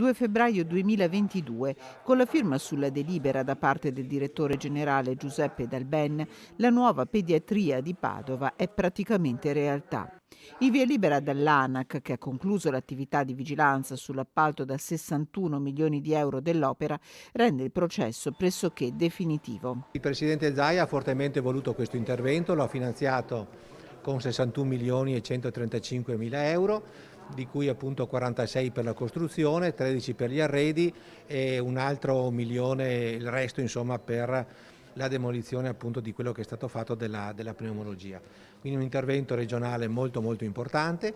2 febbraio 2022. Con la firma sulla delibera da parte del direttore generale Giuseppe Dalben, la nuova pediatria di Padova è praticamente realtà. Il via libera dall'ANAC, che ha concluso l'attività di vigilanza sull'appalto da 61 milioni di euro dell'opera, rende il processo pressoché definitivo. Il Presidente Zaia ha fortemente voluto questo intervento, lo ha finanziato con 61 milioni e 135 mila euro, di cui appunto 46 per la costruzione, 13 per gli arredi e un altro milione, il resto insomma per la demolizione appunto di quello che è stato fatto della pneumologia. Quindi un intervento regionale molto molto importante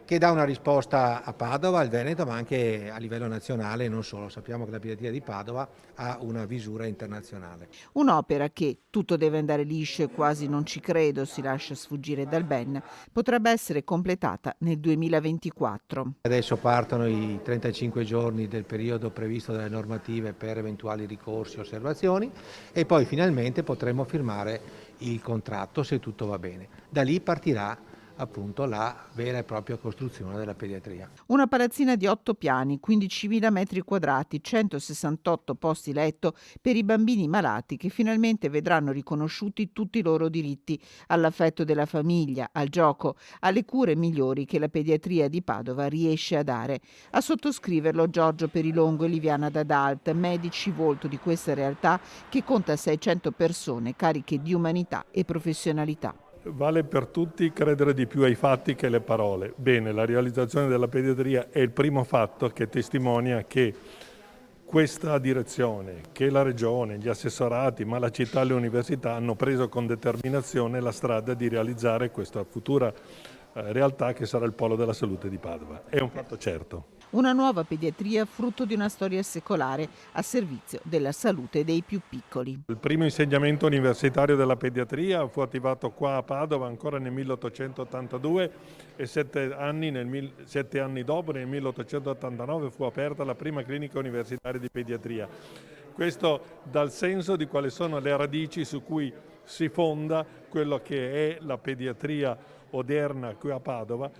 che dà una risposta a Padova, al Veneto, ma anche a livello nazionale e non solo. Sappiamo che la pediatria di Padova ha una visura internazionale. Un'opera che, tutto deve andare liscio e quasi non ci credo, si lascia sfuggire dal Ben, potrebbe essere completata nel 2024. Adesso partono i 35 giorni del periodo previsto dalle normative per eventuali ricorsi o osservazioni e poi finalmente potremo firmare il contratto se tutto va bene. Da lì partirà appunto la vera e propria costruzione della pediatria. Una palazzina di 8 piani, 15.000 metri quadrati, 168 posti letto per i bambini malati che finalmente vedranno riconosciuti tutti i loro diritti all'affetto della famiglia, al gioco, alle cure migliori che la pediatria di Padova riesce a dare. A sottoscriverlo Giorgio Perilongo e Liviana Dadalt, medici volto di questa realtà che conta 600 persone cariche di umanità e professionalità. Vale per tutti credere di più ai fatti che alle parole. Bene, la realizzazione della pediatria è il primo fatto che testimonia che questa direzione, che la Regione, gli assessorati, ma la città e le università hanno preso con determinazione la strada di realizzare questa futura realtà che sarà il polo della salute di Padova. È un fatto certo. Una nuova pediatria frutto di una storia secolare a servizio della salute dei più piccoli. Il primo insegnamento universitario della pediatria fu attivato qua a Padova ancora nel 1882 e 7 anni dopo, nel 1889, fu aperta la prima clinica universitaria di pediatria. Questo dà il senso di quali sono le radici su cui si fonda quello che è la pediatria odierna qui a Padova,